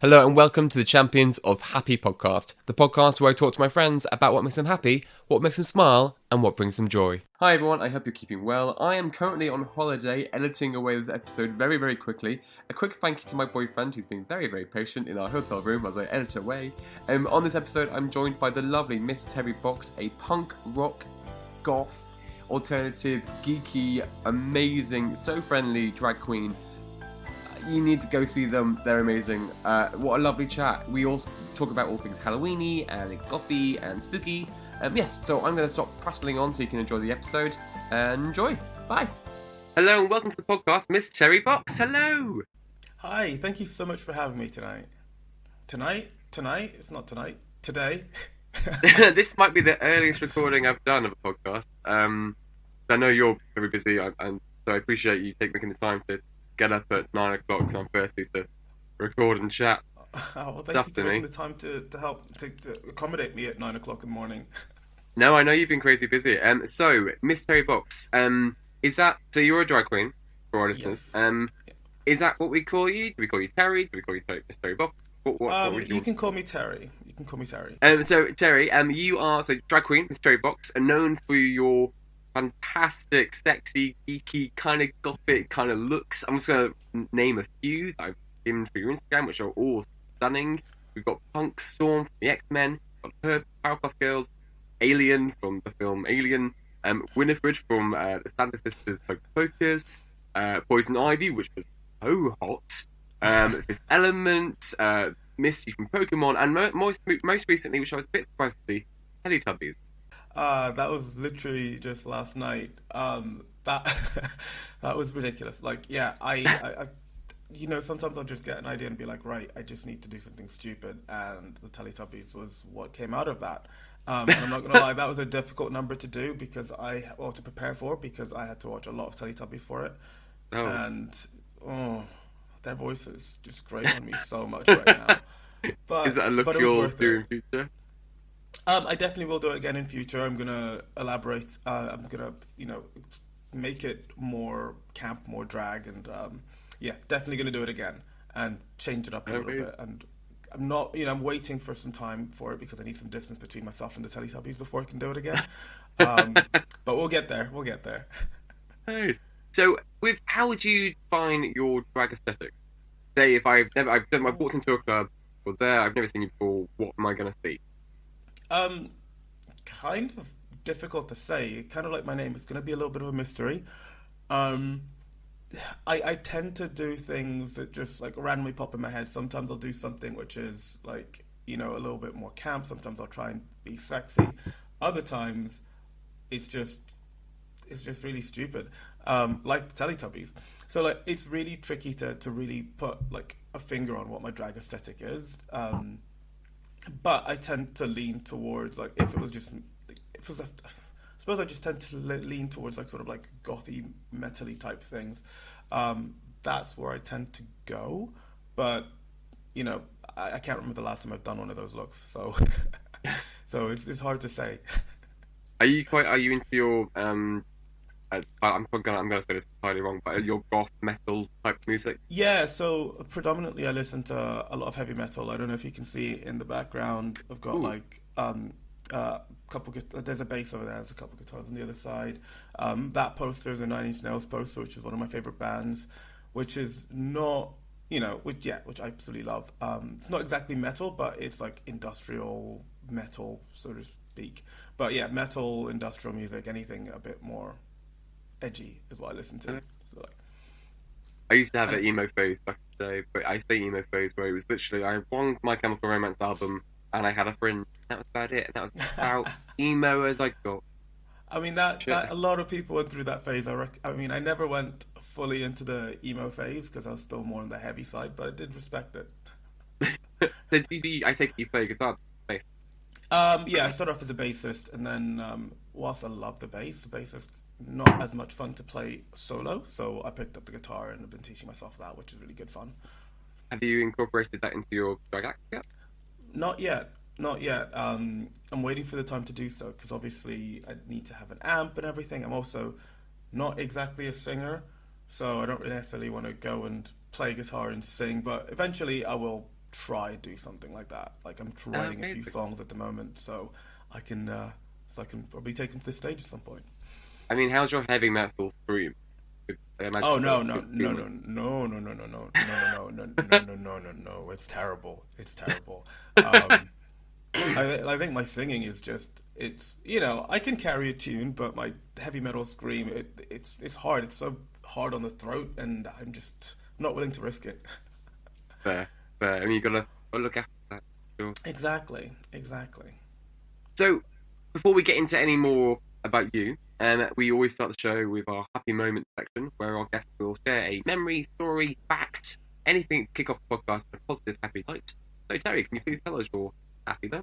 Hello and welcome to the Champions of Happy podcast, the podcast where I talk to my friends about what makes them happy, what makes them smile, and what brings them joy. Hi everyone, I hope you're keeping well. I am currently on holiday, editing away this episode very, very quickly. A quick thank you to my boyfriend who's been very, very patient in our hotel room as I edit away. On this episode, I'm joined by the lovely Miss Terri Boxx, a punk, rock, goth, alternative, geeky, amazing, so friendly drag queen. You need to go see them, they're amazing. What a lovely chat. We all talk about all things Halloweeny and gothy and spooky. Yes, so I'm going to stop prattling on so you can enjoy the episode. Enjoy. Bye. Hello and welcome to the podcast, Miss Terri Boxx. Hello. Hi, thank you so much for having me tonight. Tonight? It's not tonight. Today. This might be the earliest recording I've done of a podcast. I know you're very busy, and so I appreciate you making the time to get up at 9 o'clock because I'm thirsty to record and chat. Well, thank you for making the time to help to accommodate me at 9 o'clock in the morning. No, I know you've been crazy busy. So Miss Terri Boxx, is that so? You're a drag queen for our listeners. Yes. Is that what we call you? Do we call you Terri? Do we call you Miss Terri Boxx? What you can call me Terri. You can call me Terri. So Terri, you are drag queen, Miss Terri Boxx, and known for your fantastic, sexy, geeky, kind of gothic kind of looks. I'm just going to name a few that I've given through your Instagram, which are all stunning. We've got Punk Storm from the X-Men, we've got her Powerpuff Girls, Alien from the film Alien, Winifred from the Stanley Sisters Hocus Pocus, Poison Ivy, which was so hot, Fifth Element, Misty from Pokemon, and most recently, which I was a bit surprised to see, Teletubbies. That was literally just last night. That was ridiculous. Like, yeah, I sometimes I'll just get an idea and be like, right, I just need to do something stupid, and the Teletubbies was what came out of that. And I'm not gonna lie, that was a difficult number to do to prepare for because I had to watch a lot of Teletubbies for it, and their voice is just great on me so much right now. But is that a look you'll do in future? I definitely will do it again in future. I'm gonna elaborate. I'm gonna, make it more camp, more drag, and definitely gonna do it again and change it up a little bit. And I'm not, I'm waiting for some time for it because I need some distance between myself and the Teletubbies before I can do it again. But we'll get there. We'll get there. Nice. So, how would you define your drag aesthetic? Say, if I've walked into a club or there, I've never seen you before. What am I gonna see? Kind of difficult to say. Kind of like my name, it's going to be a little bit of a mystery. I tend to do things that just like randomly pop in my head. Sometimes I'll do something which is like, a little bit more camp. Sometimes I'll try and be sexy. Other times it's just really stupid. Like the Teletubbies. So like it's really tricky to really put like a finger on what my drag aesthetic is. But I tend to lean towards I suppose I just tend to lean towards like sort of like gothy, metal-y type things. That's where I tend to go. But I can't remember the last time I've done one of those looks. So so it's hard to say. Are you into your I'm gonna say this entirely wrong, but your goth metal type music? Yeah, so predominantly I listen to a lot of heavy metal. I don't know if you can see in the background. I've got there's a bass over there. There's a couple guitars on the other side. That poster is a Nine Inch Nails poster, which is one of my favorite bands, which is not which I absolutely love. It's not exactly metal, but it's like industrial metal, so to speak. But yeah, metal, industrial music, anything a bit more edgy is what I listen to. So I used to have an emo phase back in the day, but I say emo phase where it was literally I had one My Chemical Romance album and I had a Fringe. That was about it, and that was about emo as I got. I mean that a lot of people went through that phase. I mean I never went fully into the emo phase because I was still more on the heavy side, but I did respect it. So I take you play guitar, bass? Yeah, I started off as a bassist, and then whilst I love the bass is not as much fun to play solo, so I picked up the guitar and I've been teaching myself that, which is really good fun. Have you incorporated that into your drag act yet? Not yet. I'm waiting for the time to do so, because obviously I need to have an amp and everything. I'm also not exactly a singer, so I don't really necessarily want to go and play guitar and sing, but eventually I will try do something like that. Like I'm writing a few Amazing. songs at the moment, so I can probably take them to the stage at some point. I mean, how's your heavy metal scream? I imagine Oh you've got a no no good no scream. no no no no no no no no no no no no no no! It's terrible. It's terrible. Um, I think my singing is just it's I can carry a tune, but my heavy metal scream it's hard. It's so hard on the throat, and I'm just not willing to risk it. Fair, fair. I mean, you gotta look after that. Sure. Exactly, exactly. So, before we get into any more about you, we always start the show with our happy moment section, where our guests will share a memory, story, fact, anything to kick off the podcast in a positive, happy light. So, Terry, can you please tell us your happy then?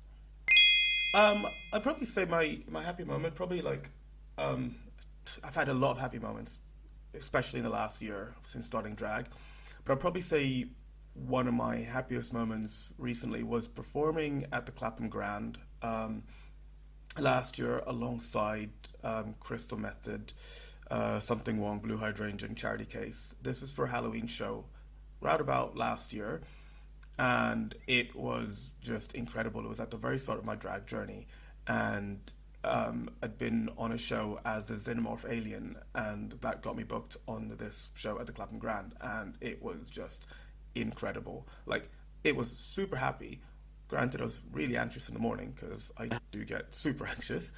I'd probably say my happy moment probably like um, I've had a lot of happy moments, especially in the last year since starting drag. But I'd probably say one of my happiest moments recently was performing at the Clapham Grand last year alongside Crystal Method, Something Wrong, Blue Hydrangea, and Charity Case. This was for a Halloween show, right about last year, and it was just incredible. It was at the very start of my drag journey, and I'd been on a show as a xenomorph alien, and that got me booked on this show at the Clapham Grand, and it was just incredible. Like, it was super happy. Granted, I was really anxious in the morning because I do get super anxious,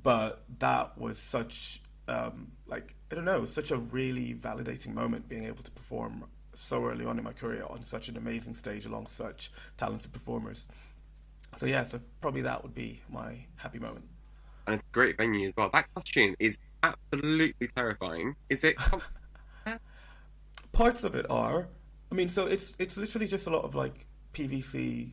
but that was such like I don't know, such a really validating moment being able to perform so early on in my career on such an amazing stage along such talented performers. So yeah, so probably that would be my happy moment. And it's a great venue as well. That costume is absolutely terrifying. Is it? Parts of it are, I mean, so it's literally just a lot of like PVC,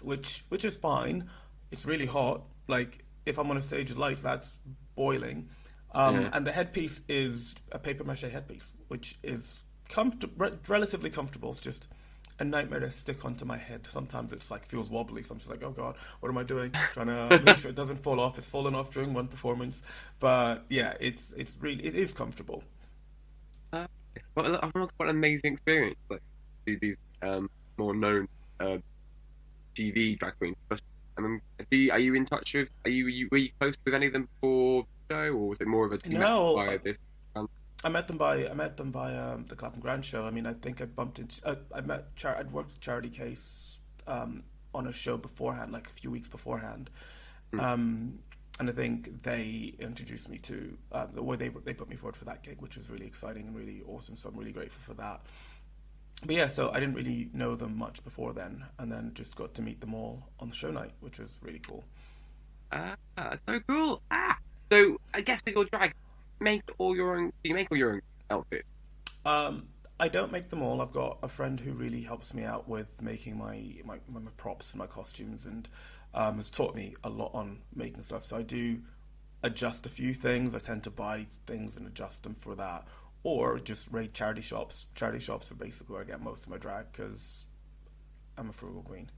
which is fine. It's really hot. Like if I'm on a stage with lights, that's boiling. Yeah. And the headpiece is a paper mache headpiece, which is relatively comfortable. It's just a nightmare to stick onto my head. Sometimes it's like feels wobbly. So I'm just like, oh god, what am I doing? Trying to make sure it doesn't fall off. It's fallen off during one performance, but yeah, it is comfortable. Uh, well, what an amazing experience! Like these more known uh, TV drag queens. I mean, are you in touch with? Were you close with any of them before the show, or was it more of a you met them No, via this? I met them by the Clapham Grand show. I mean, I think I bumped into. I'd worked with Charity Case on a show beforehand, like a few weeks beforehand, Hmm. and I think they introduced me to or they put me forward for that gig, which was really exciting and really awesome. So I'm really grateful for that. But yeah, so I didn't really know them much before then, and then just got to meet them all on the show night, which was really cool. So cool. So I guess with your drag, make all your own. Do you make all your own outfits? I don't make them all. I've got a friend who really helps me out with making my props and my costumes, and has taught me a lot on making stuff. So I do adjust a few things. I tend to buy things and adjust them for that, or just raid charity shops. Charity shops are basically where I get most of my drag because I'm a frugal queen.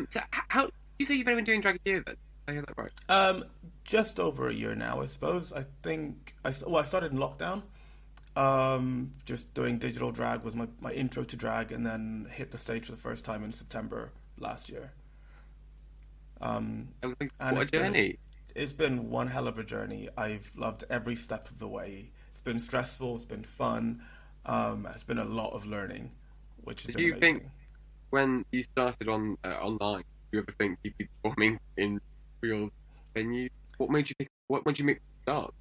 So how you say you've only been doing drag a year then? Did I hear that right? Just over a year now, I suppose. I think I started in lockdown. Just doing digital drag was my intro to drag, and then hit the stage for the first time in September last year. I was like, And what a journey! it's been one hell of a journey. I've loved every step of the way. It's been stressful. It's been fun. It's been a lot of learning, which has Did been you think amazing. when you started on online, did you ever think you'd be performing in real venues? What made you pick? What made you make the start?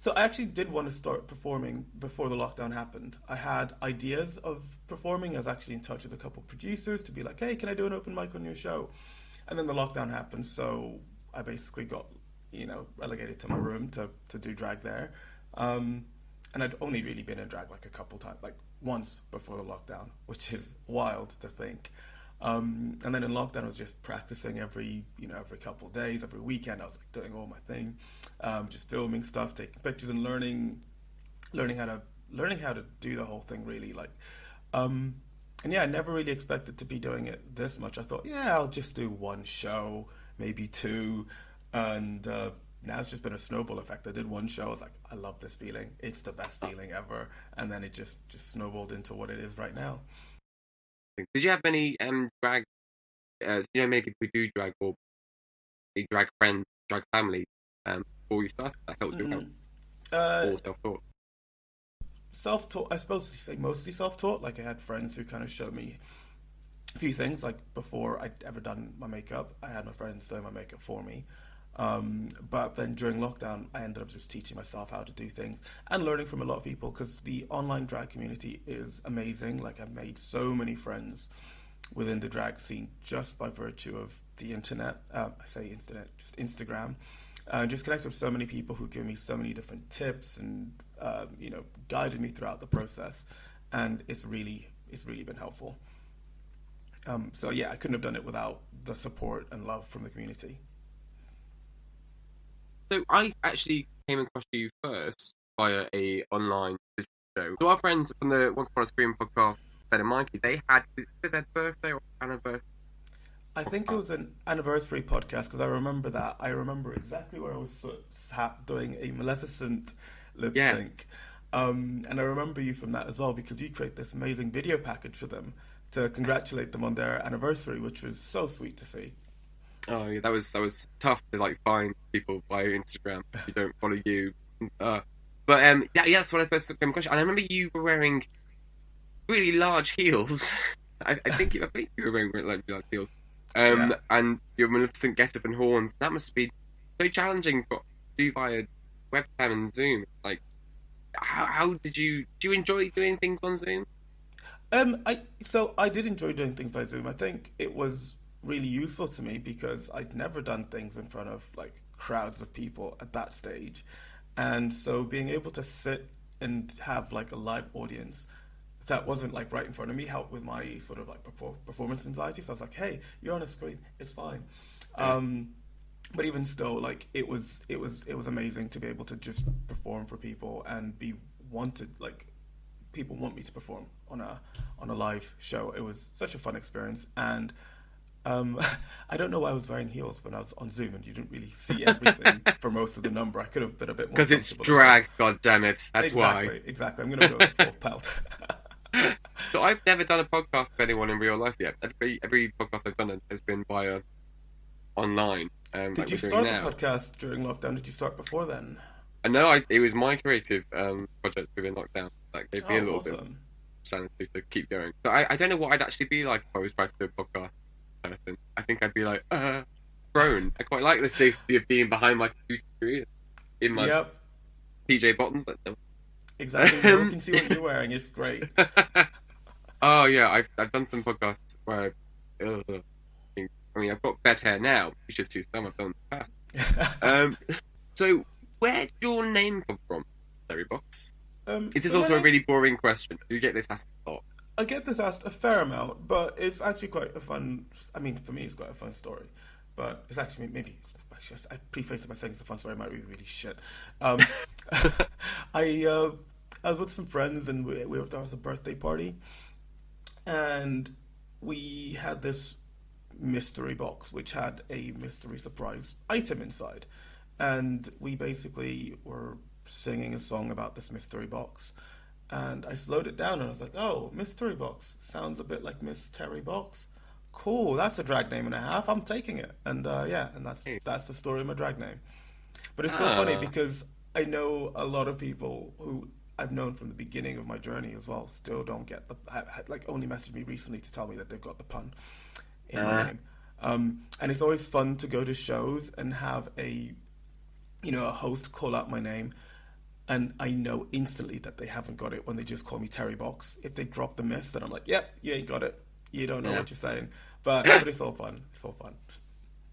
So I actually did want to start performing before the lockdown happened. I had ideas of performing. I was actually in touch with a couple of producers to be like, "Hey, can I do an open mic on your show?" And then the lockdown happened, so I basically got, relegated to my room to do drag there. And I'd only really been in drag like a couple times, like once before the lockdown, which is wild to think. And then in lockdown, I was just practicing every couple of days, every weekend. I was like doing all my thing, just filming stuff, taking pictures, and learning how to do the whole thing. Really, and yeah, I never really expected to be doing it this much. I thought, yeah, I'll just do one show, maybe two, and now it's just been a snowball effect. I did one show, I was like, I love this feeling. It's the best feeling ever. And then it just snowballed into what it is right now. Did you have many drag? You know, many people who do drag or they drag friends, drag family before you started that helped you out, or self-taught? Self-taught, I suppose you say mostly self-taught. Like I had friends who kind of showed me a few things. Like before I'd ever done my makeup, I had my friends doing my makeup for me. But then during lockdown, I ended up just teaching myself how to do things and learning from a lot of people, because the online drag community is amazing. Like I've made so many friends within the drag scene just by virtue of the internet. I say internet, just Instagram. Just connected with so many people who give me so many different tips and guided me throughout the process, and it's really been helpful. So yeah, I couldn't have done it without the support and love from the community. So I actually came across you first via a online show. So our friends from the Once Upon a Screen podcast, Ben and Mikey, they had, was it their birthday or anniversary? I think it was an anniversary podcast, because I remember that. I remember exactly where I was doing a Maleficent lip sync. And I remember you from that as well, because you create this amazing video package for them to congratulate them on their anniversary, which was so sweet to see. Oh yeah, that was tough to like find people via Instagram if you don't follow you. But that's when I first came across you. And I remember you were wearing really large heels. I think you were wearing really large heels. And your Maleficent get-up and horns. That must be so challenging to do via webcam and Zoom. Like, how did you enjoy doing things on Zoom? I did enjoy doing things by Zoom. I think it was really useful to me because I'd never done things in front of like crowds of people at that stage, and so being able to sit and have like a live audience that wasn't like right in front of me helped with my sort of like performance anxiety. So I was like, hey, you're on a screen, it's fine. But even still, like it was amazing to be able to just perform for people and be wanted. Like people want me to perform on a live show. It was such a fun experience, and I don't know why I was wearing heels when I was on Zoom and you didn't really see everything for most of the number. I could have been a bit more because it's drag. God damn it! That's why. Exactly. I'm gonna go with full pelt. So I've never done a podcast with anyone in real life yet. Every podcast I've done has been via online. Did you start the podcast during lockdown? Did you start before then? No, it was my creative project within lockdown that gave me a little bit of sanity to keep going. So I don't know what I'd actually be like if I was trying to do a podcast person. I think I'd be like, thrown. I quite like the safety of being behind my computer in my TJ bottoms. Exactly. You can see what you're wearing. It's great. Oh yeah, I've done some podcasts where I've got bed hair now. You should see some I've done in the past. So where did your name come from, Terry Boxx? Is this also a really boring question? Do you get this asked a lot? I get this asked a fair amount, but it's actually quite a fun. I mean, for me, it's quite a fun story. But it's actually I preface it by saying it's a fun story. It might be really shit. I was with some friends and there was a birthday party, and we had this mystery box which had a mystery surprise item inside, and we basically were singing a song about this mystery box, and I slowed it down and I was like, oh, mystery box sounds a bit like Miss Terri Boxx. Cool, that's a drag name and a half. I'm taking it, and and that's the story of my drag name. But it's still funny because I know a lot of people who I've known from the beginning of my journey as well still don't get only messaged me recently to tell me that they've got the pun in my name. And it's always fun to go to shows and have a host call out my name, and I know instantly that they haven't got it when they just call me Terri Boxx. If they drop the miss, then I'm like, yep, you ain't got it. You don't know what you're saying. But it's all fun. It's all fun.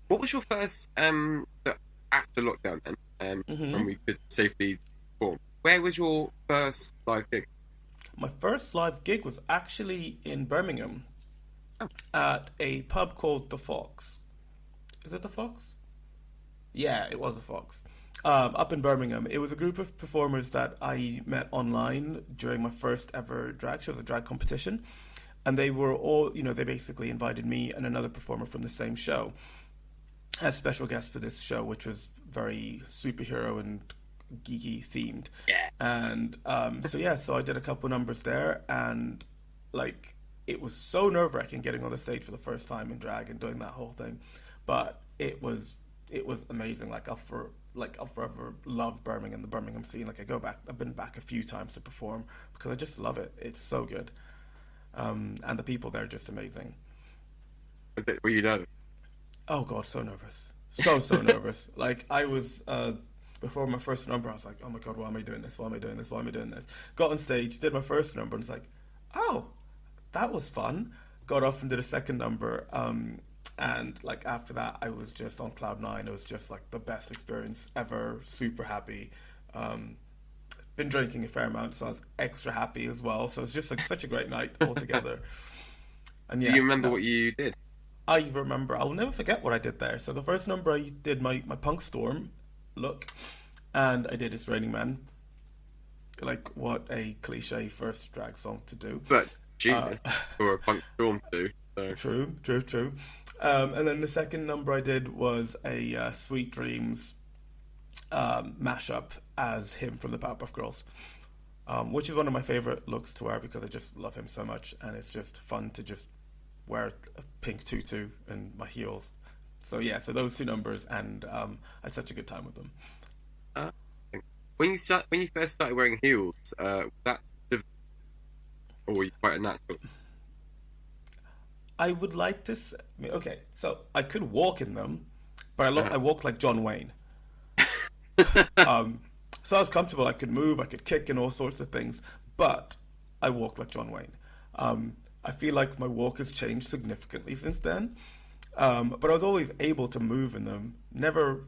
What was your first after lockdown then? When we could safely perform? Where was your first live gig? My first live gig was actually in Birmingham at a pub called The Fox. Is it The Fox? Yeah, it was The Fox. Up in Birmingham. It was a group of performers that I met online during my first ever drag show. It was a drag competition. And they were all, they basically invited me and another performer from the same show. as special guests for this show, which was very superhero and geeky themed. Yeah. And so I did a couple numbers there, and like it was so nerve wracking getting on the stage for the first time in drag and doing that whole thing, but it was amazing. I'll forever love Birmingham, the Birmingham scene. Like I've been back a few times to perform because I just love it. It's so good, and the people there are just amazing. Were you nervous? Oh God, so nervous, so nervous. Like I was before my first number, I was like, oh my God, why am I doing this? Why am I doing this? Why am I doing this? Got on stage, did my first number, and it's like, oh, that was fun. Got off and did a second number. And like after that, I was just on cloud nine. It was just like the best experience ever. Super happy. Been drinking a fair amount, so I was extra happy as well. So it was just like such a great night altogether. And Do you remember what you did? I remember. I'll never forget what I did there. So the first number, I did my Punk Storm look, and I did It's Raining Men. Like what a cliche first drag song to do. But genius for a Punk Storm to do. So. True. And then the second number I did was a Sweet Dreams mashup as him from the Powerpuff Girls, which is one of my favorite looks to wear because I just love him so much, and it's just fun to just wear a pink tutu and my heels. So yeah, so those two numbers, and I had such a good time with them. When you first started wearing heels, was that or were you quite a natural? I would like to say, okay, so I could walk in them, but I walked like John Wayne. So I was comfortable. I could move, I could kick, and all sorts of things. But I walked like John Wayne. I feel like my walk has changed significantly since then. But I was always able to move in them. Never.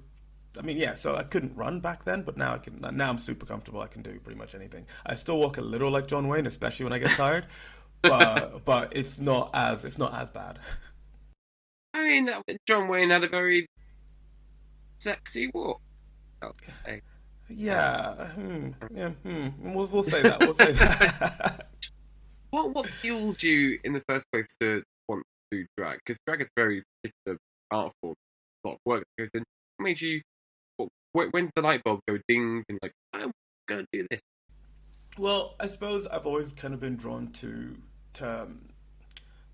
I mean, yeah. So I couldn't run back then, but now I can. Now I'm super comfortable. I can do pretty much anything. I still walk a little like John Wayne, especially when I get tired. But it's not as bad. I mean, John Wayne had a very sexy walk. Okay. Yeah. We'll say that. We'll say that. What fueled you in the first place to want to do drag? Because drag is a very particular art form, a lot of work that goes in. What made you? When's the light bulb go ding and like I'm gonna do this? Well, I suppose I've always kind of been drawn to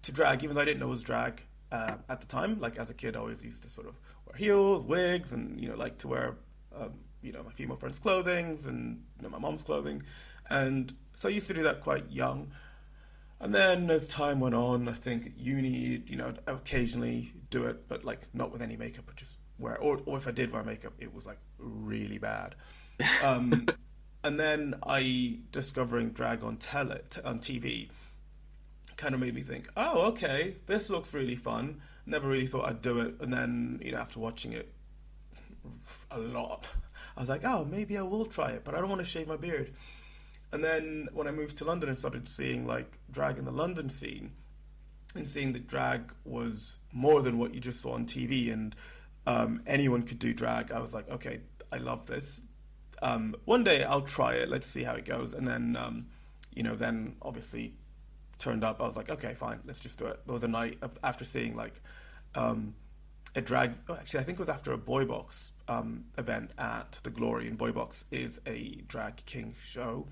drag, even though I didn't know it was drag at the time. Like as a kid, I always used to sort of wear heels, wigs, and like to wear my female friends' clothing and my mom's clothing, and so I used to do that quite young. And then as time went on, I think at uni, occasionally do it, but like not with any makeup, but just wear. Or if I did wear makeup, it was like really bad. And then discovering drag on TV kind of made me think, oh, okay, this looks really fun. Never really thought I'd do it. And then, after watching it a lot, I was like, oh, maybe I will try it, but I don't want to shave my beard. And then when I moved to London and started seeing like drag in the London scene and seeing that drag was more than what you just saw on TV and anyone could do drag, I was like, okay, I love this. One day I'll try it. Let's see how it goes. And then, then obviously turned up. I was like, okay, fine, let's just do it. There was a night after seeing like a drag. Actually, I think it was after a Boxx event at the Glory. And Boxx is a drag king show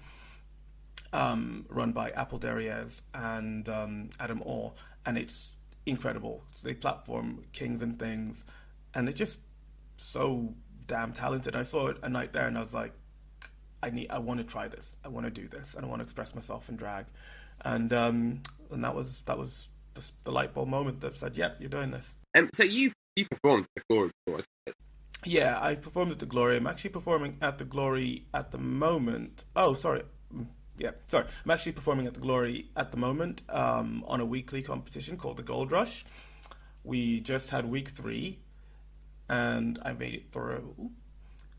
run by Apple Dariez and Adam Orr, and it's incredible. So they platform kings and things, and they're just so damn talented. I saw it a night there, and I was like, I want to try this. I want to do this, and I want to express myself in drag. And that was the light bulb moment that said, "Yep, you're doing this." So you performed at the Glory before, Yeah, I performed at the Glory. I'm actually performing at the Glory at the moment. Oh, sorry. I'm actually performing at the Glory at the moment on a weekly competition called the Gold Rush. We just had week 3, and I made it through.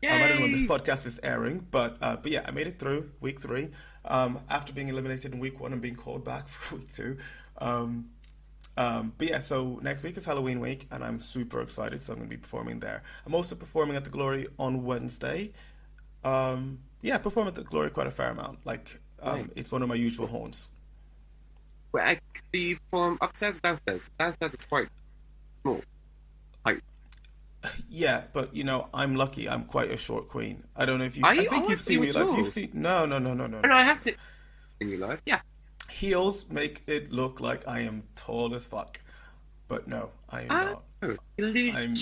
I don't know when this podcast is airing, but yeah, I made it through week 3 after being eliminated in week 1 and being called back for week 2. But yeah, so next week is Halloween week, and I'm super excited, so I'm going to be performing there. I'm also performing at the Glory on Wednesday. I perform at the Glory quite a fair amount. Like, it's one of my usual haunts. Well, do you perform upstairs or downstairs? Downstairs is quite small. Like, Yeah, but I'm lucky. I'm quite a short queen. I don't know if you. Are I you? think Oh, you've I've seen seen you me. at Like you've all. seen. No, no, no, no, no, No, no. I have seen you live. Yeah. Heels make it look like I am tall as fuck, but no, I am Oh, not. illusion. I'm.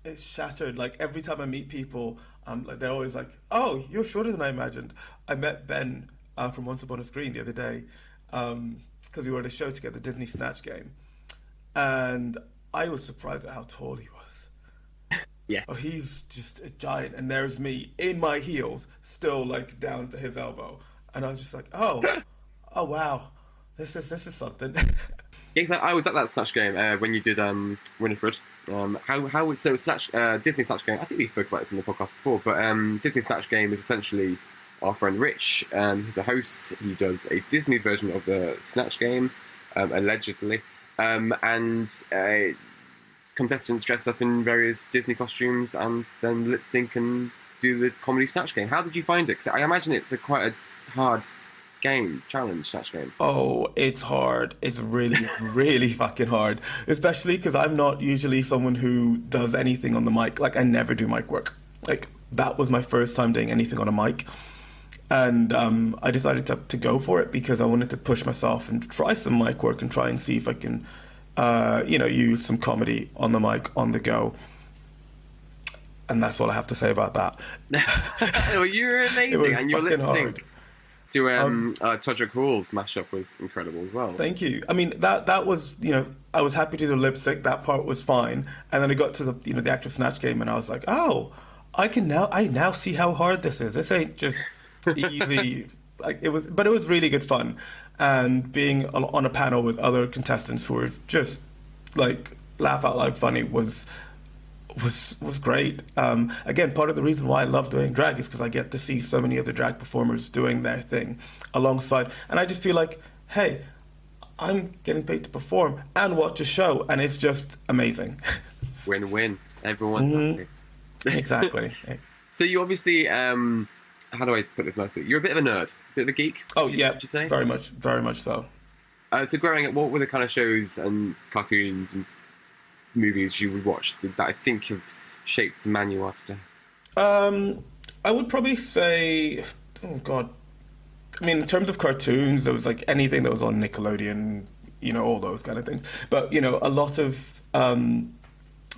It's shattered. Like every time I meet people, like they're always like, "Oh, you're shorter than I imagined." I met Ben from Once Upon a Screen the other day because we were at a show together, Disney Snatch Game, and I was surprised at how tall he was. Oh, Yes. he's just a giant, and there's me in my heels, still like down to his elbow, and I was just like, oh wow, this is something. Yeah, exactly. I was at that Snatch game when you did Winifred. How was so Snatch Disney Snatch game? I think we spoke about this in the podcast before, but Disney Snatch game is essentially our friend Rich. He's a host. He does a Disney version of the Snatch game, allegedly, and contestants dress up in various Disney costumes and then lip sync and do the comedy Snatch game. How did you find it? 'Cause I imagine it's quite a hard challenge Snatch game. Oh, it's hard. It's really, really fucking hard. Especially because I'm not usually someone who does anything on the mic. Like, I never do mic work. Like, that was my first time doing anything on a mic. And I decided to go for it because I wanted to push myself and try some mic work and try and see if I can, use some comedy on the mic, on the go. And that's all I have to say about that. Well, you're It amazing, was and your lip fucking hard. sync to Todrick Hall's mashup was incredible as well. Thank you. I mean, that was, I was happy to do the lip sync. That part was fine. And then I got to the actual Snatch game, and I was like, oh, I now see how hard this is. This ain't just easy. Like but it was really good fun. And being on a panel with other contestants who were just like laugh out loud funny was great. Again, part of the reason why I love doing drag is because I get to see so many other drag performers doing their thing alongside, and I just feel like, hey, I'm getting paid to perform and watch a show, and it's just amazing. Win-win. Everyone's happy. Exactly. So you obviously, how do I put this nicely? You're a bit of a nerd, a bit of a geek. Oh yeah, would you say? very much so. So growing up, what were the kind of shows and cartoons and movies you would watch that I think have shaped the man you are today? I would probably say, oh god, I mean, in terms of cartoons, there was like anything that was on Nickelodeon, all those kind of things. But a lot of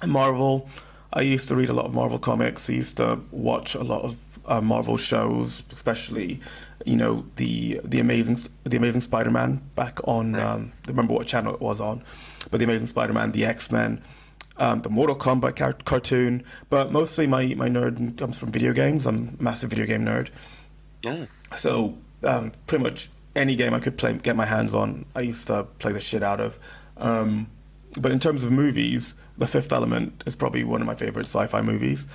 Marvel. I used to read a lot of Marvel comics. I used to watch a lot of Marvel shows, especially the Amazing Spider-Man back on. Nice. I don't remember what channel it was on, but the Amazing Spider-Man, the X-Men. The Mortal Kombat cartoon, but mostly my nerd comes from video games. I'm a massive video game nerd. Yeah. So pretty much any game I could get my hands on, I used to play the shit out of. But in terms of movies, The Fifth Element is probably one of my favorite sci-fi movies.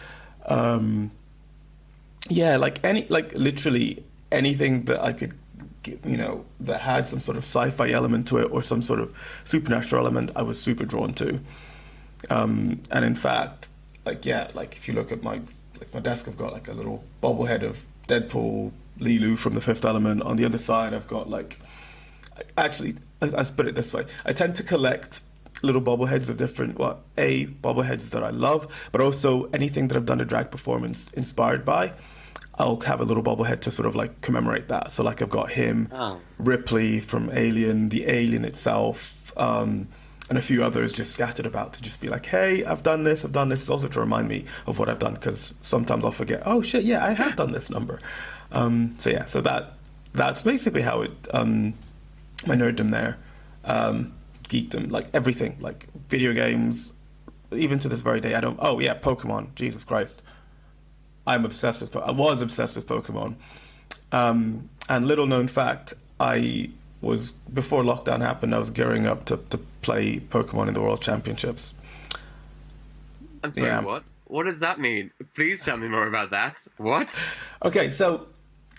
Literally anything that I could, that had some sort of sci-fi element to it or some sort of supernatural element, I was super drawn to. And in fact, if you look at my desk, I've got like a little bobblehead of Deadpool, Lilu from The Fifth Element. On the other side, I've got actually, let's put it this way: I tend to collect little bobbleheads of different bobbleheads that I love, but also anything that I've done a drag performance inspired by. I'll have a little bobblehead to sort of like commemorate that. So like I've got him, Ripley from Alien, the alien itself. And a few others just scattered about to just be like, hey, I've done this. It's also to remind me of what I've done, because sometimes I'll forget, oh shit, yeah, I have done this number. So that's basically how it, my nerddom there, geekdom, like everything, like video games, even to this very day, Pokemon, Jesus Christ. I was obsessed with Pokemon. And little known fact, before lockdown happened, I was gearing up to play Pokemon in the World Championships. I'm sorry, Yeah. what? What does that mean? Please tell me more about that. What? Okay, so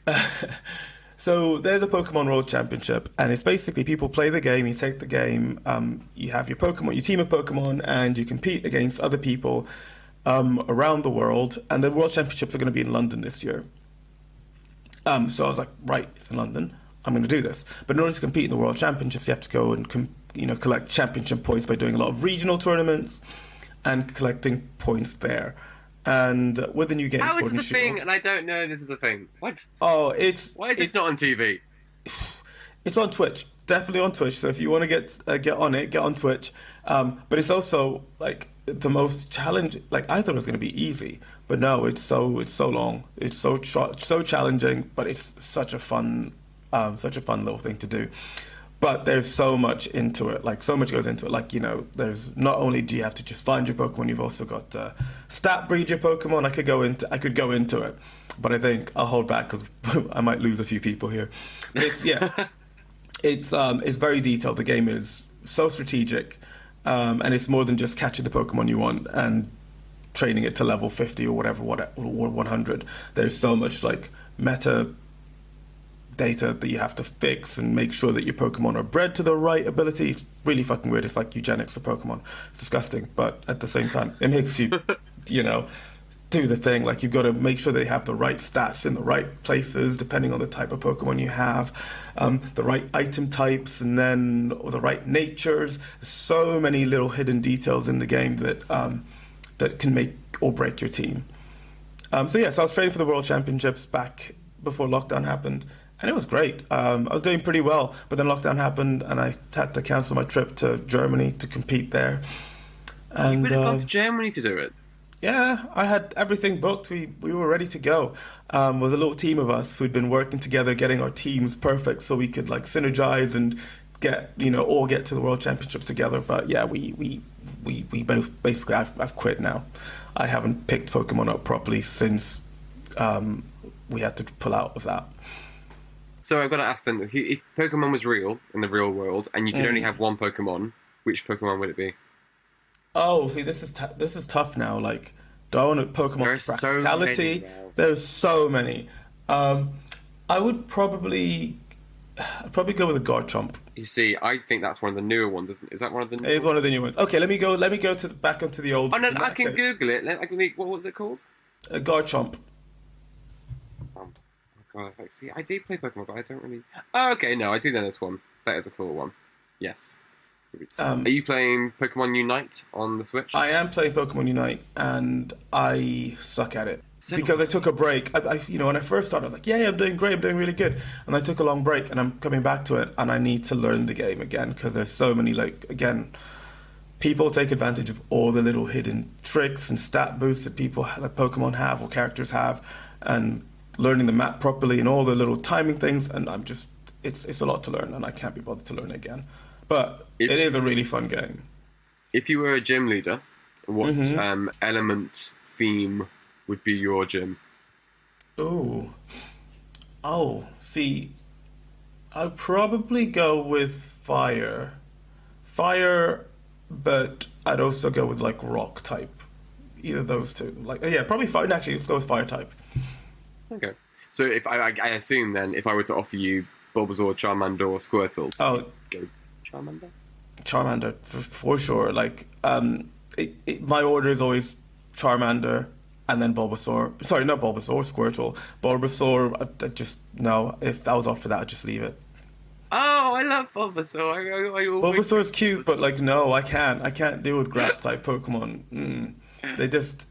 there's a Pokemon World Championship, and it's basically people play the game, you take the game, you have your Pokemon, your team of Pokemon, and you compete against other people around the world, and the World Championships are going to be in London this year. So I was like, right, it's in London. I'm going to do this. But in order to compete in the World Championships, you have to go and collect championship points by doing a lot of regional tournaments. and collecting points there. And with the new game, How is Sword this and a thing? Shield, And I don't know this is a thing. What? oh, Why is this not on TV? it's on Twitch, definitely on Twitch. So if you want to get on it, get on Twitch. But it's also like the most challenging. Like I thought it was going to be easy, but no, it's so long. It's so challenging, but it's such a fun little thing to do. But there's so much into it, like so much goes into it. Like, you know, there's not only do you have to just find your Pokemon, you've also got to stat breed your Pokemon. I could go into it, but I think I'll hold back because I might lose a few people here. But it's very detailed. The game is so strategic, and it's more than just catching the Pokemon you want and training it to level 50 or whatever, or 100. There's so much like meta data that you have to fix and make sure that your Pokemon are bred to the right ability. It's really fucking weird. It's like eugenics for Pokemon. It's disgusting, but at the same time, it makes you, you know, do the thing. Like, you've got to make sure they have the right stats in the right places, depending on the type of Pokemon you have, the right item types, and then or the right natures. There's so many little hidden details in the game that that can make or break your team. So I was training for the World Championships back before lockdown happened. And it was great. I was doing pretty well, but then lockdown happened, and I had to cancel my trip to Germany to compete there. And You would have gone to Germany to do it. yeah, I had everything booked. We were ready to go. With a little team of us who'd been working together, getting our teams perfect, so we could like synergize and all get to the World Championships together. But yeah, we both basically. I've quit now. I haven't picked Pokemon up properly since we had to pull out of that. So I've got to ask then, if Pokemon was real in the real world and you could only have one Pokemon, which Pokemon would it be? Oh, see, this is tough now. Like, do I want a Pokemon There's practicality? so many now. There's so many. I would probably go with a Garchomp. You see, I think that's one of the newer ones, isn't it? Is that one of the new It is one of the new ones. Okay, let me go back onto the old. Oh, no, in I that can case. Google it. What was it called? A Garchomp. Oh, God, see, I do play Pokemon, but I don't really... Oh, okay, no, I do know this one. That is a cool one. Yes. Are you playing Pokemon Unite on the Switch? I am playing Pokemon Unite, and I suck at it. So- Because I took a break. When I first started, I was like, yeah, I'm doing great, I'm doing really good. And I took a long break, and I'm coming back to it, and I need to learn the game again, because there's so many, people take advantage of all the little hidden tricks and stat boosts that Pokemon have or characters have, and learning the map properly and all the little timing things, and it's a lot to learn, and I can't be bothered to learn it again. But it is a really fun game. If you were a gym leader, what element theme would be your gym? See, I'd probably go with fire. Fire, but I'd also go with rock type. Either of those two. Probably fire. Actually, let's go with fire type. Okay. So if I assume then, if I were to offer you Bulbasaur, Charmander, or Squirtle, Oh, go Charmander? Charmander for sure. My order is always Charmander and then Bulbasaur. Sorry, not Bulbasaur, Squirtle. Bulbasaur, I just no. If I was off for that, I'd just leave it. Oh, I love Bulbasaur. I always Bulbasaur's cute, but no, I can't deal with grass type Pokemon. They just,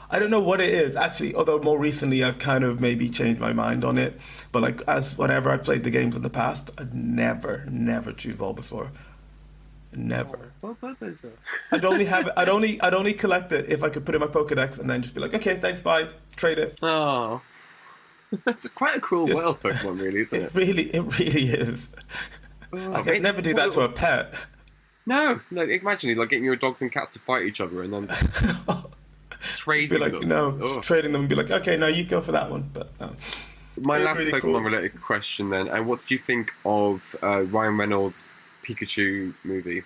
I don't know what it is actually. Although more recently, I've kind of maybe changed my mind on it. But whenever I played the games in the past, I'd never choose Bulbasaur. Never. Bulbasaur. I'd only collect it if I could put it in my Pokedex and then just be like, okay, thanks, bye, trade it. Oh. That's quite a cruel world, Pokemon, really, isn't it? It really is. I could never do that to a pet. No, imagine getting your dogs and cats to fight each other and then trading them. Trading them and be like, okay, now you go for that one. But my last really Pokemon-related question then, and what did you think of Ryan Reynolds' Pikachu movie?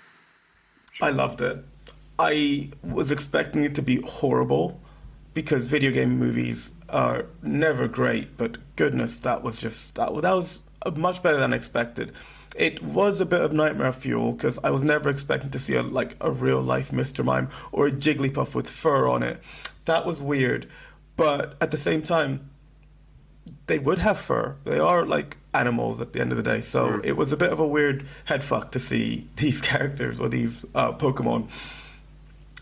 I loved it. I was expecting it to be horrible because video game movies are never great, but goodness, that was much better than expected. It was a bit of nightmare fuel because I was never expecting to see a real life Mr. Mime or a Jigglypuff with fur on it. That was weird, but at the same time, they would have fur. They are animals at the end of the day, so it was a bit of a weird head fuck to see these characters or these Pokemon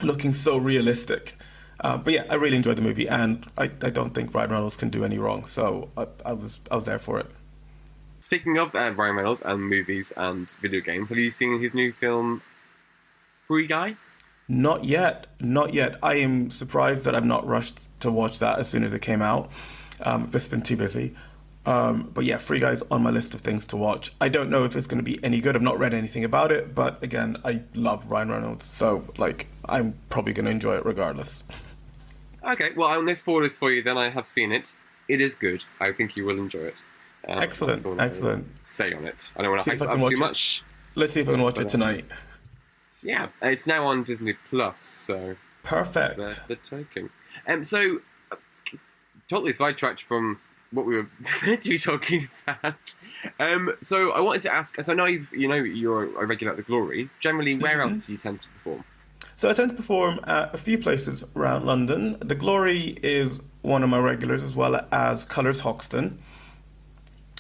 looking so realistic. But yeah, I really enjoyed the movie, and I don't think Ryan Reynolds can do any wrong. So I was there for it. Speaking of Ryan Reynolds and movies and video games, have you seen his new film, Free Guy? Not yet, not yet. I am surprised that I've not rushed to watch that as soon as it came out. I've just been too busy. But yeah, Free Guy's on my list of things to watch. I don't know if it's going to be any good. I've not read anything about it, but again, I love Ryan Reynolds, so like I'm probably going to enjoy it regardless. Okay, well, no spoilers for you. Then I have seen it. It is good. I think you will enjoy it. Excellent, excellent. Say on it. I don't want to hype it up too much. Let's see if I can watch it tonight. Yeah, it's now on Disney Plus, so perfect. The talking. So totally sidetracked from what we were meant to be talking about. So I wanted to ask. So I know you're a regular at the Glory. Generally, where else do you tend to perform? So I tend to perform at a few places around London. The Glory is one of my regulars, as well as Colours Hoxton.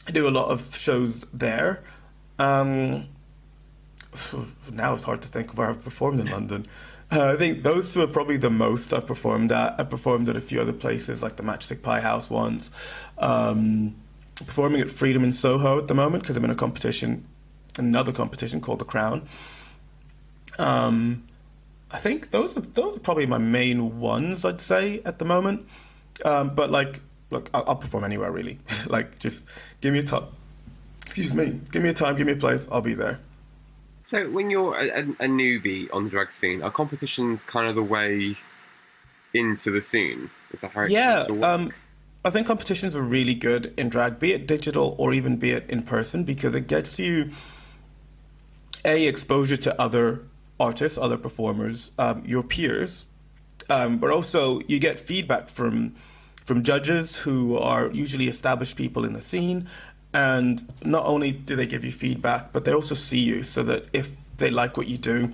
I do a lot of shows there. Now it's hard to think of where I've performed in London. I think those two are probably the most I've performed at. I've performed at a few other places, like the Matchstick Pie House once. Performing at Freedom in Soho at the moment, because I'm in another competition called The Crown. I think those are probably my main ones, I'd say, at the moment. But like, look, I'll perform anywhere, really. Like, just give me a time. Excuse me. Give me a time, give me a place, I'll be there. So when you're a newbie on the drag scene, are competitions kind of the way into the scene? Is that how it tends to work? I think competitions are really good in drag, be it digital or even be it in person, because it gets you, exposure to other artists, other performers, your peers, but also you get feedback from judges who are usually established people in the scene. And not only do they give you feedback, but they also see you, so that if they like what you do,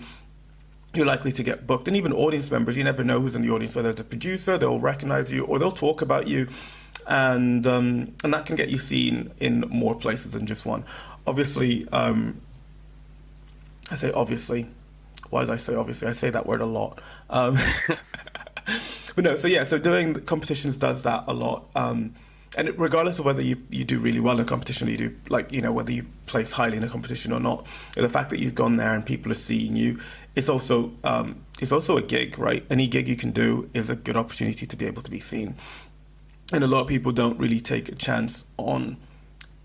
you're likely to get booked. And even audience members, you never know who's in the audience, whether it's a producer, they'll recognize you, or they'll talk about you. And that can get you seen in more places than just one. Obviously, I say obviously. Why did I say obviously? I say that word a lot. But no, so doing the competitions does that a lot. And regardless of whether you do really well in a competition, or you do, like, whether you place highly in a competition or not, the fact that you've gone there and people are seeing you, it's also a gig, right? Any gig you can do is a good opportunity to be able to be seen. And a lot of people don't really take a chance on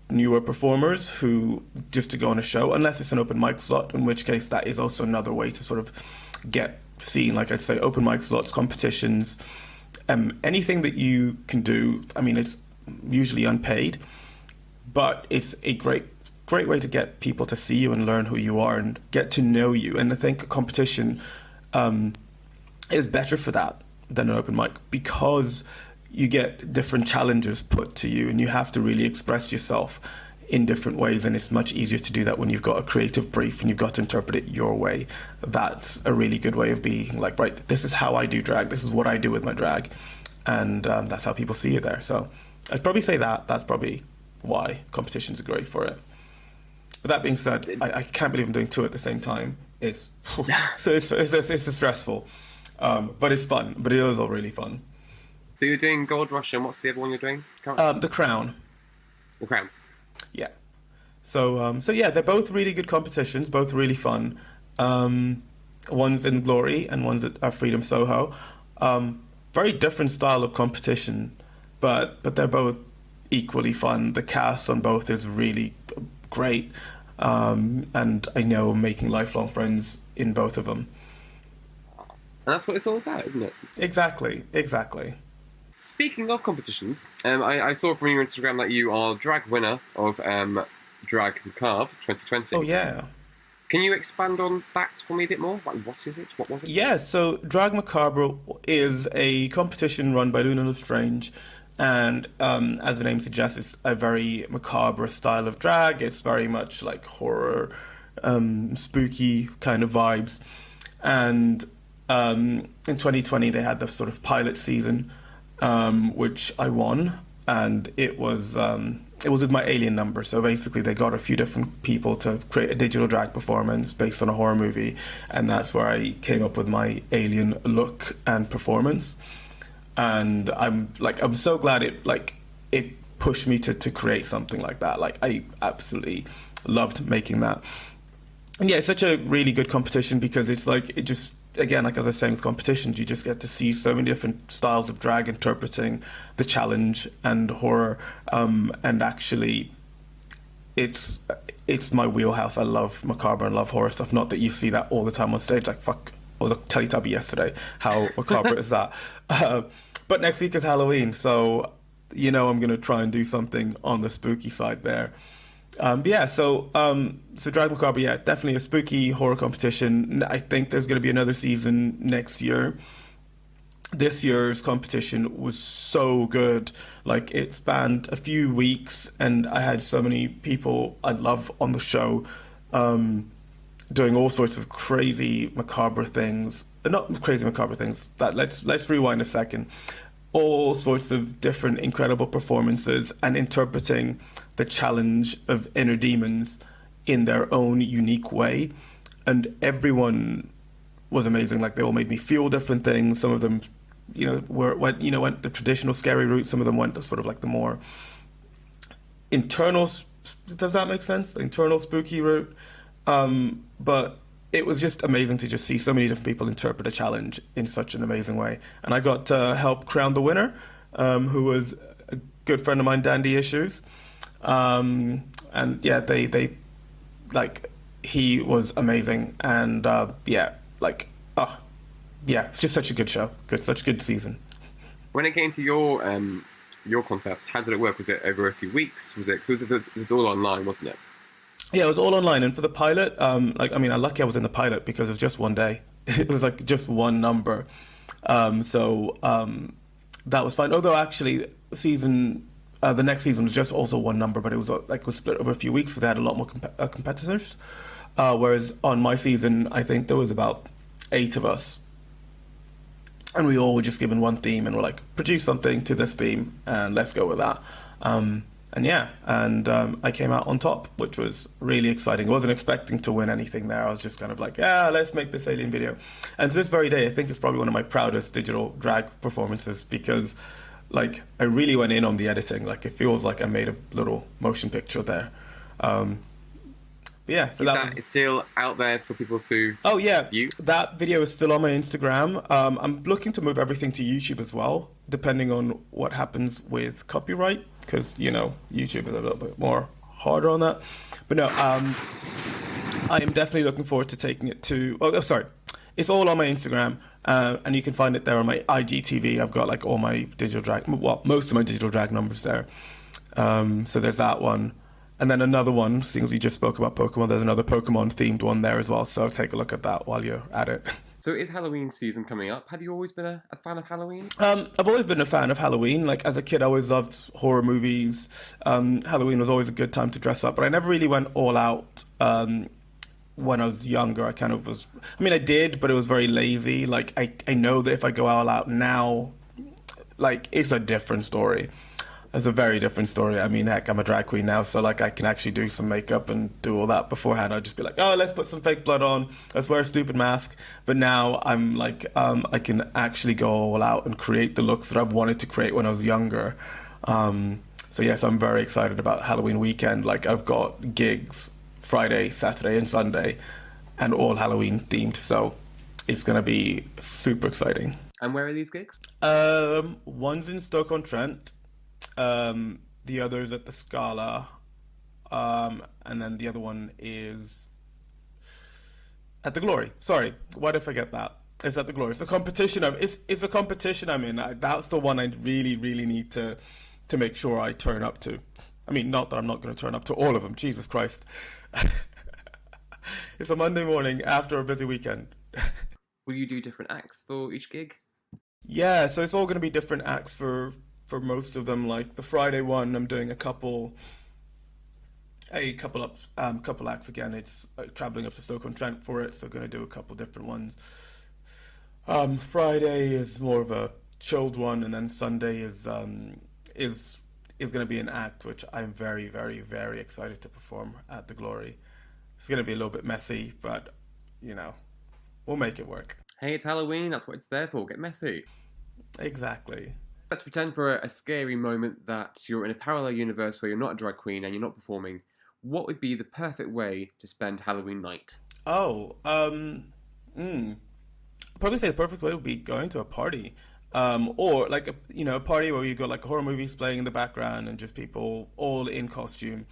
newer performers who just to go on a show, unless it's an open mic slot, in which case that is also another way to sort of get seen. Like I say, open mic slots, competitions, anything that you can do. I mean, it's usually unpaid, but it's a great way to get people to see you and learn who you are and get to know you. And I think a competition is better for that than an open mic, because you get different challenges put to you and you have to really express yourself in different ways, and it's much easier to do that when you've got a creative brief and you've got to interpret it your way. That's a really good way of being like, right, this is how I do drag, this is what I do with my drag, and that's how people see you there. So I'd probably say that's probably why competitions are great for it. But that being said, I can't believe I'm doing two at the same time. It's stressful, but it's fun. But it is all really fun. So you're doing Gold Rush, and what's the other one you're doing currently? The Crown. The Crown. Yeah. So yeah, they're both really good competitions, both really fun. One's in Glory and one's at Freedom Soho. Very different style of competition, but they're both equally fun. The cast on both is really great, and I know I'm making lifelong friends in both of them. And that's what it's all about, isn't it? Exactly. Speaking of competitions, I saw from your Instagram that you are drag winner of Drag Macabre 2020. Oh, yeah. Can you expand on that for me a bit more? Like, what is it? What was it? Yeah, so Drag Macabre is a competition run by Luna Lestrange, and as the name suggests, it's a very macabre style of drag. It's very much like horror, spooky kind of vibes. And in 2020, they had the sort of pilot season, which I won, and it was it was with my Alien number. So basically, they got a few different people to create a digital drag performance based on a horror movie, and that's where I came up with my Alien look and performance. And I'm so glad it pushed me to create something like that. Like, I absolutely loved making that. And yeah, it's such a really good competition because it's like, it just, again, like as I was saying with competitions, you just get to see so many different styles of drag interpreting the challenge and horror. And actually, it's my wheelhouse. I love macabre and love horror stuff. Not that you see that all the time on stage. Like, fuck, I was a Teletubby yesterday. How macabre is that? But next week is Halloween, so I'm going to try and do something on the spooky side there. So Drag Macabre, yeah, definitely a spooky horror competition. I think there's going to be another season next year. This year's competition was so good. Like, it spanned a few weeks, and I had so many people I love on the show, doing all sorts of crazy macabre things. Not crazy macabre things. Let's rewind a second. All sorts of different incredible performances and interpreting the challenge of inner demons in their own unique way. And everyone was amazing. Like, they all made me feel different things. Some of them, went the traditional scary route. Some of them went sort of like the more internal, does that make sense? The internal spooky route. But it was just amazing to just see so many different people interpret a challenge in such an amazing way. And I got to help crown the winner, who was a good friend of mine, Dandy Issues. And yeah, he was amazing. And it's just such a good show. Such a good season. When it came to your contest, how did it work? Was it over a few weeks? Was it all online, wasn't it? Yeah, it was all online, and for the pilot, I'm lucky I was in the pilot because it was just one day. It was like just one number, so that was fine. Although actually, the next season was just also one number, but it was split over a few weeks because they had a lot more competitors. Whereas on my season, I think there was about 8 of us, and we all were just given one theme, and we're like, produce something to this theme, and let's go with that. I came out on top, which was really exciting. I wasn't expecting to win anything there. I was just kind of like, let's make this Alien video. And to this very day, I think it's probably one of my proudest digital drag performances because, like, I really went in on the editing. Like, it feels like I made a little motion picture there. So it's still out there for people to view? That video is still on my Instagram. I'm looking to move everything to YouTube as well, depending on what happens with copyright, because YouTube is a little bit more harder on that. But no, I am definitely looking forward to taking it to it's all on my Instagram, and you can find it there on my IGTV. I've got like all my digital drag, most of my digital drag numbers there. So there's that one. And then another one, seeing as we just spoke about Pokemon, there's another Pokemon-themed one there as well, so take a look at that while you're at it. So is Halloween season coming up? Have you always been a fan of Halloween? I've always been a fan of Halloween. Like, as a kid, I always loved horror movies. Halloween was always a good time to dress up, but I never really went all out when I was younger. I kind of was... I did, but it was very lazy. Like, I know that if I go all out now, like, it's a different story. It's a very different story. Heck, I'm a drag queen now, so like I can actually do some makeup and do all that. Beforehand, I'd just be like, let's put some fake blood on, let's wear a stupid mask. But now I'm like, I can actually go all out and create the looks that I've wanted to create when I was younger. So yes, I'm very excited about Halloween weekend. Like, I've got gigs Friday, Saturday, and Sunday, and all Halloween themed. So it's gonna be super exciting. And where are these gigs? One's in Stoke-on-Trent. The other is at the Scala, and then the other one is at the Glory. Sorry, why did I forget that? It's at the Glory. It's a competition. It's a competition I'm in. That's the one I really, really need to make sure I turn up to. Not that I'm not going to turn up to all of them. Jesus Christ! It's a Monday morning after a busy weekend. Will you do different acts for each gig? Yeah, so it's all going to be different acts for most of them. Like the Friday one, I'm doing a couple acts again. It's traveling up to Stoke-on-Trent for it, so going to do a couple different ones. Friday is more of a chilled one, and then Sunday is is going to be an act which I'm very, very, very excited to perform at the Glory. It's going to be a little bit messy, but, you know, we'll make it work. Hey, it's Halloween. That's what it's there for. Get messy. Exactly. Let's pretend for a scary moment that you're in a parallel universe where you're not a drag queen and you're not performing. What would be the perfect way to spend Halloween night? Oh, probably say the perfect way would be going to a party. Or like a party where you got like horror movies playing in the background and just people all in costume.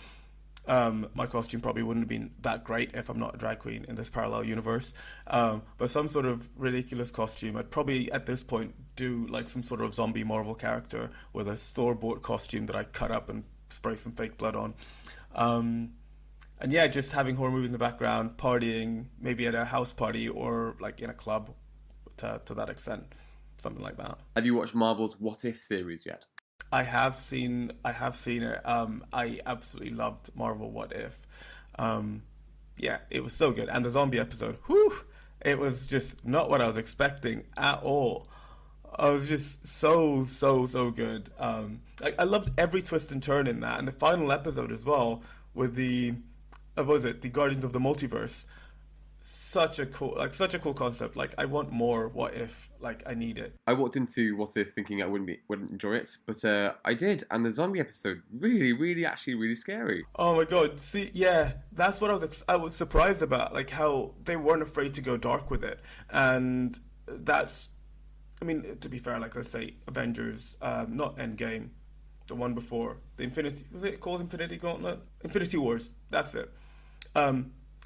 My costume probably wouldn't have been that great if I'm not a drag queen in this parallel universe. But some sort of ridiculous costume. I'd probably at this point do like some sort of zombie Marvel character with a store-bought costume that I cut up and spray some fake blood on. And yeah, just having horror movies in the background, partying, maybe at a house party or like in a club to that extent. Something like that. Have you watched Marvel's What If series yet? I have seen it. I absolutely loved Marvel What If. Yeah, it was so good. And the zombie episode, whew, it was just not what I was expecting at all. I was just so good. I loved every twist and turn in that, and the final episode as well with the the Guardians of the Multiverse. Such a cool concept. Like, I want more What If. Like, I need it. I walked into What If thinking I wouldn't enjoy it, but I did, and the zombie episode really scary. Oh my god! See, yeah, that's what I was surprised about, like how they weren't afraid to go dark with it, and that's, I mean, to be fair, like let's say Avengers, not Endgame, the one before, was it called Infinity Gauntlet? Infinity Wars. That's it.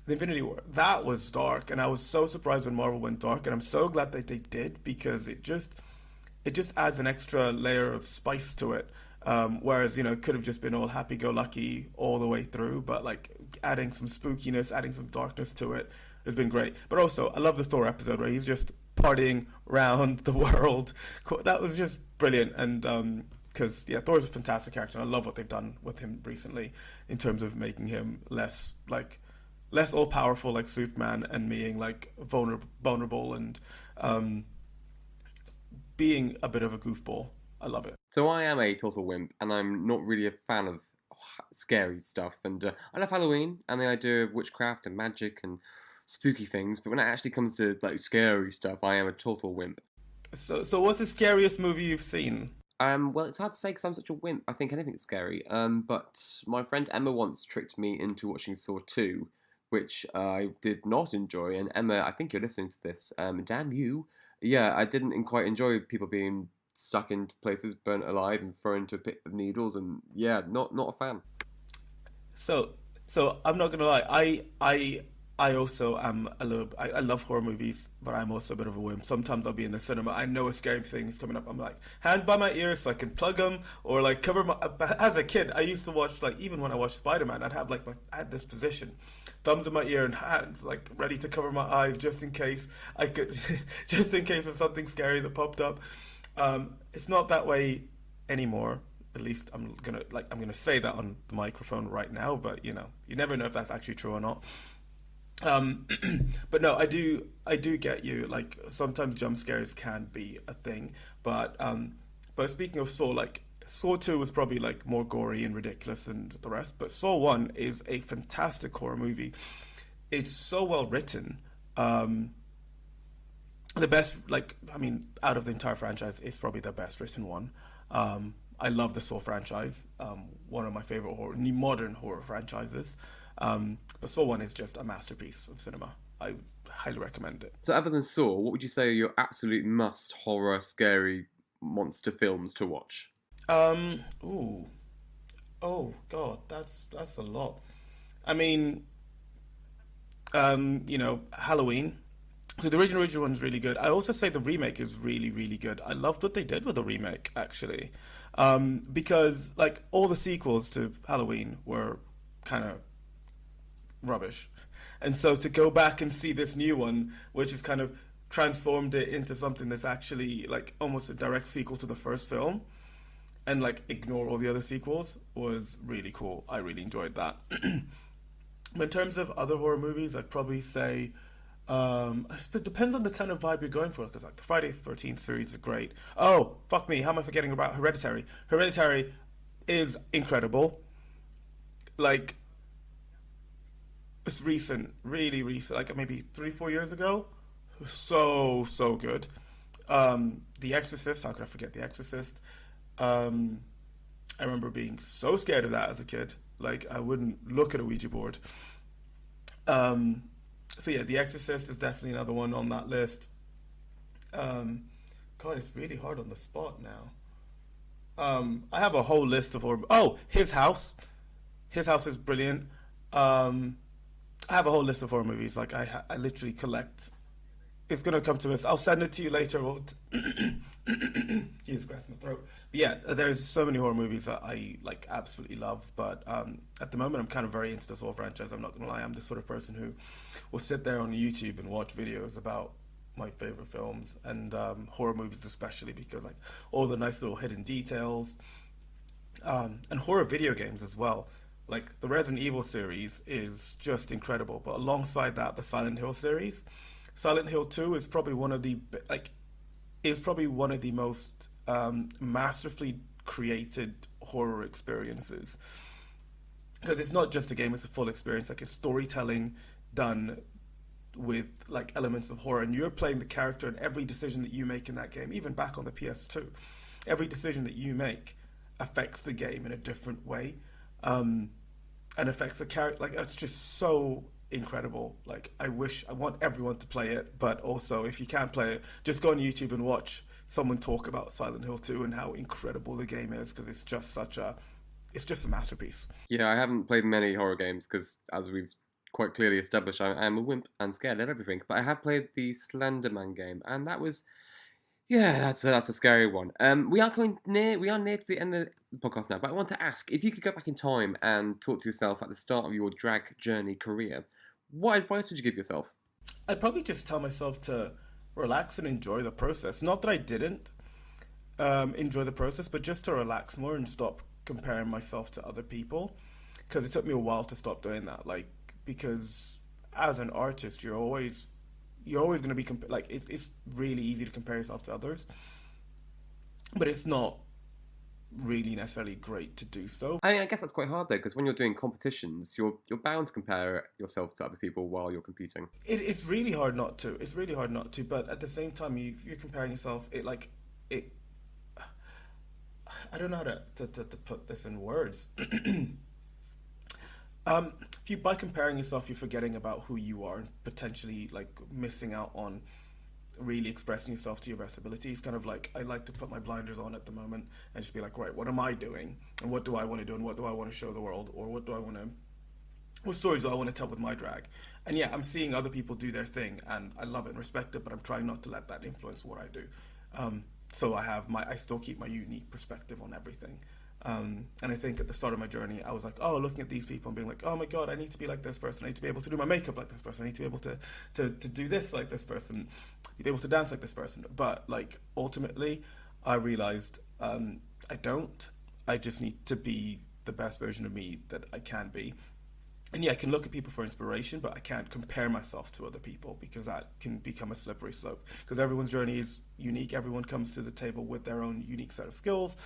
The Infinity War, that was dark, and I was so surprised when Marvel went dark, and I'm so glad that they did, because it just adds an extra layer of spice to it. Whereas, it could have just been all happy-go-lucky all the way through, but like adding some spookiness, adding some darkness to it has been great. But also, I love the Thor episode where he's just partying around the world. That was just brilliant, and because Thor's a fantastic character, and I love what they've done with him recently in terms of making him less all-powerful like Superman and being like vulnerable and being a bit of a goofball. I love it. So I am a total wimp, and I'm not really a fan of scary stuff. And I love Halloween and the idea of witchcraft and magic and spooky things. But when it actually comes to like scary stuff, I am a total wimp. So what's the scariest movie you've seen? Well, it's hard to say because I'm such a wimp. I think anything's scary. But my friend Emma once tricked me into watching Saw 2, which I did not enjoy. And Emma, I think you're listening to this. Damn you. Yeah, I didn't quite enjoy people being stuck into places, burnt alive, and thrown into a pit of needles. And yeah, not a fan. So I'm not gonna lie. I also am I love horror movies, but I'm also a bit of a wimp. Sometimes I'll be in the cinema, I know a scary thing is coming up, I'm like, hands by my ears so I can plug them, or like cover my... As a kid, I used to watch, like, even when I watched Spider-Man, I had this position, thumbs in my ear and hands, like, ready to cover my eyes just in case I could, just in case of something scary that popped up. It's not that way anymore. At least I'm gonna say that on the microphone right now, but you never know if that's actually true or not. But no, I do get you. Like, sometimes jump scares can be a thing, but speaking of Saw, like Saw 2 was probably like more gory and ridiculous than the rest, but Saw 1 is a fantastic horror movie. It's so well written. The best, out of the entire franchise, it's probably the best written one. I love the Saw franchise. One of my favorite modern horror franchises. But Saw 1 is just a masterpiece of cinema. I highly recommend it. So other than Saw, what would you say are your absolute must horror, scary monster films to watch? Oh God, that's a lot. I mean, Halloween. So the original one's really good. I also say the remake is really, really good. I loved what they did with the remake, actually. Because, like, all the sequels to Halloween were kind of rubbish. And so to go back and see this new one, which has kind of transformed it into something that's actually, like, almost a direct sequel to the first film, and, like, ignore all the other sequels, was really cool. I really enjoyed that. But in terms of other horror movies, I'd probably say... it depends on the kind of vibe you're going for, because like the Friday the 13th series are great. Oh, fuck me, how am I forgetting about Hereditary? Hereditary, is incredible. Like, it's recent, really recent, like maybe 3-4 years ago. So good. The Exorcist, how could I forget The Exorcist? I remember being so scared of that as a kid. Like, I wouldn't look at a Ouija board. So yeah, The Exorcist is definitely another one on that list. God, it's really hard on the spot now. I have a whole list of horror. Oh, His House. His House is brilliant. I have a whole list of horror movies. Like, I literally collect. It's gonna come to me. I'll send it to you later. Jesus Christ, my throat. But yeah, there's so many horror movies that I like absolutely love. But at the moment, I'm kind of very into this whole franchise. I'm not gonna lie. I'm the sort of person who will sit there on YouTube and watch videos about my favorite films and horror movies, especially because like all the nice little hidden details, and horror video games as well. Like the Resident Evil series is just incredible. But alongside that, the Silent Hill series. Silent Hill 2 is probably one of the most masterfully created horror experiences, because it's not just a game, it's a full experience. Like, it's storytelling done with like elements of horror, and you're playing the character, and every decision that you make in that game, even back on the PS2, every decision that you make affects the game in a different way, and affects the character. Like, it's just so incredible. Like, I want everyone to play it, but also if you can't play it, just go on YouTube and watch someone talk about Silent Hill 2 and how incredible the game is, because it's just a masterpiece. Yeah, I haven't played many horror games because, as we've quite clearly established, I am a wimp and scared of everything. But I have played the Slenderman game, and that was, yeah, that's a scary one. We are near to the end of the podcast now, but I want to ask, if you could go back in time and talk to yourself at the start of your drag journey career, what advice would you give yourself? I'd probably just tell myself to relax and enjoy the process. Not that I didn't enjoy the process, but just to relax more and stop comparing myself to other people, because it took me a while to stop doing that. Like, because as an artist, you're always going to be it's really easy to compare yourself to others, but it's not really necessarily great to do so. I mean, I guess that's quite hard though, because when you're doing competitions, you're bound to compare yourself to other people while you're competing. It's really hard not to. It's really hard not to. But at the same time, you're comparing yourself. I don't know how to put this in words. By comparing yourself, you're forgetting about who you are and potentially like missing out on really expressing yourself to your best abilities. Kind of like, I like to put my blinders on at the moment and just be like, right, what am I doing, and what do I want to do, and what do I want to show the world, or what stories do I want to tell with my drag. And yeah, I'm seeing other people do their thing, and I love it and respect it, but I'm trying not to let that influence what I do. So I still keep my unique perspective on everything. And I think at the start of my journey, I was like, looking at these people and being like, oh my God, I need to be like this person. I need to be able to do my makeup like this person. I need to be able to do this like this person. Be able to dance like this person. But like, ultimately, I realized I don't. I just need to be the best version of me that I can be. And yeah, I can look at people for inspiration, but I can't compare myself to other people, because that can become a slippery slope. Because everyone's journey is unique. Everyone comes to the table with their own unique set of skills,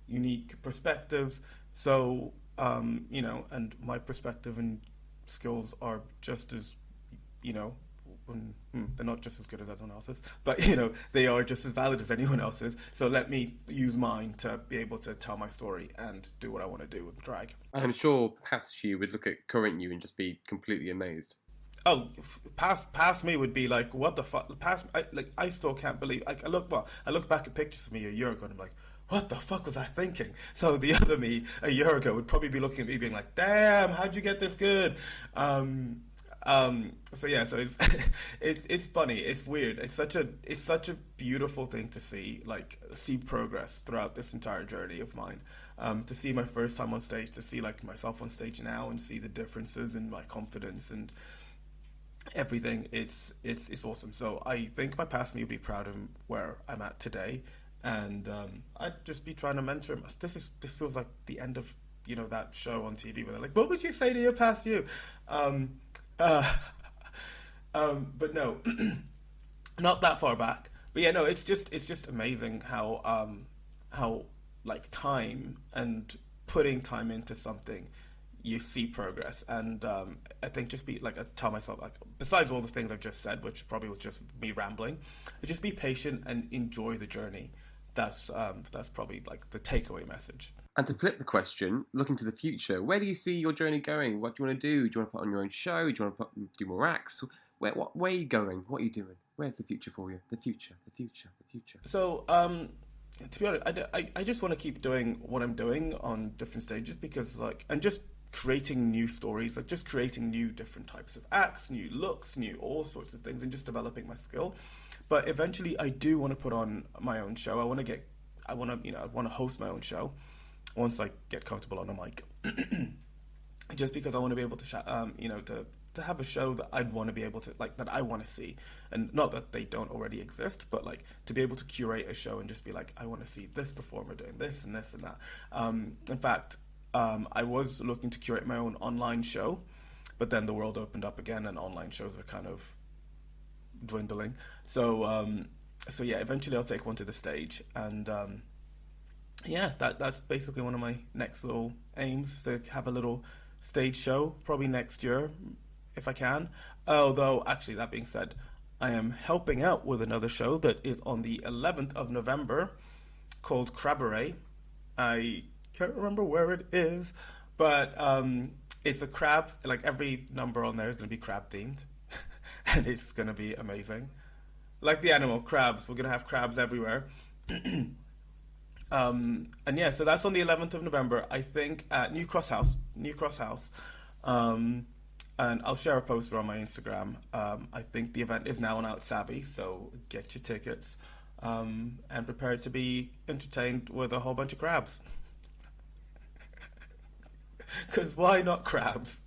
unique perspectives. So, and my perspective and skills are just as, they're not just as good as anyone else's, but, they are just as valid as anyone else's. So let me use mine to be able to tell my story and do what I want to do with drag. I'm sure past you would look at current you and just be completely amazed. Oh, past me would be like, what the fuck? I still can't believe. I look back at pictures of me a year ago and I'm like, what the fuck was I thinking? So the other me a year ago would probably be looking at me being like, damn, how'd you get this good? So it's funny, it's weird. It's such a beautiful thing to see progress throughout this entire journey of mine. To see my first time on stage, to see like myself on stage now, and see the differences in my confidence and everything. It's awesome. So I think my past me would be proud of where I'm at today. And I'd just be trying to mentor him. This feels like the end of that show on TV where they're like, what would you say to your past you? But no, not that far back. But yeah, no, it's just amazing how like time and putting time into something, you see progress. And I think just be like, I tell myself, like, besides all the things I've just said, which probably was just me rambling, just be patient and enjoy the journey. That's probably like the takeaway message. And to flip the question, looking to the future, where do you see your journey going? What do you want to do? Do you want to put on your own show? Do you want to do more acts? Where are you going? What are you doing? Where's the future for you? The future. So, to be honest, I just want to keep doing what I'm doing on different stages, because like, and just creating new stories, like just creating new different types of acts, new looks, new all sorts of things, and just developing my skill. But eventually I do want to put on my own show. I want to host my own show once I get comfortable on a mic. Just because I want to be able to to have a show that I'd want to be able to, like, that I want to see. And not that they don't already exist, but like to be able to curate a show and just be like, I want to see this performer doing this and this and that. In fact, I was looking to curate my own online show, but then the world opened up again and online shows are kind of dwindling. So yeah, eventually I'll take one to the stage. And yeah, that's basically one of my next little aims, to have a little stage show, probably next year, if I can. Although, actually, that being said, I am helping out with another show that is on the 11th of November called Cabaret. I can't remember where it is, but it's a crab. Like, every number on there is going to be crab themed, and it's going to be amazing. Like the animal, crabs. We're going to have crabs everywhere. And yeah, so that's on the 11th of November, I think, at New Cross House. And I'll share a poster on my Instagram. I think the event is now on Out Savvy, so get your tickets and prepare to be entertained with a whole bunch of crabs. Because why not crabs?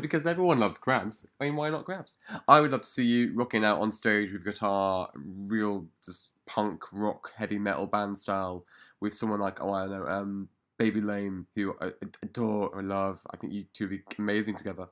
Because everyone loves crabs. I mean, why not crabs? I would love to see you rocking out on stage with guitar, real just punk rock heavy metal band style, with someone like, oh, I don't know, Baby Lame, who I adore or love. I think you two would be amazing together.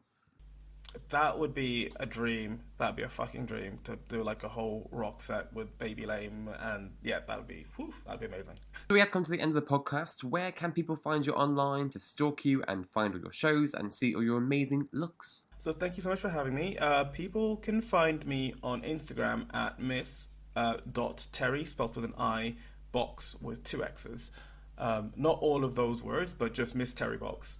That would be a dream. That'd be a fucking dream, to do like a whole rock set with Baby Lame, and yeah, that'd be amazing. So we have come to the end of the podcast. Where can people find you online to stalk you and find all your shows and see all your amazing looks? So thank you so much for having me. People can find me on Instagram at miss.terri, spelled with an I, Boxx with 2 X's. Not all of those words, but just Miss Terri Boxx.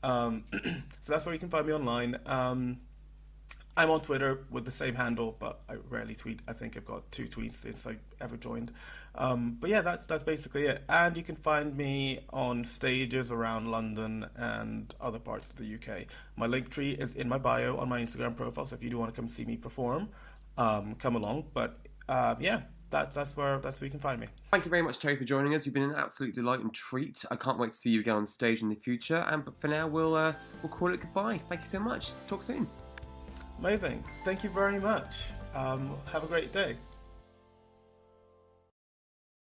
So that's where you can find me online. I'm on Twitter with the same handle, but I rarely tweet. I think I've got 2 tweets since I ever joined. But yeah, that's basically it. And you can find me on stages around London and other parts of the UK. My link tree is in my bio on my Instagram profile, so if you do want to come see me perform, come along. But yeah, that's where you can find me. Thank you very much, Terri, for joining us. You've been an absolute delight and treat. I can't wait to see you again on stage in the future. But for now, we'll call it goodbye. Thank you so much. Talk soon. Amazing. Thank you very much. Have a great day.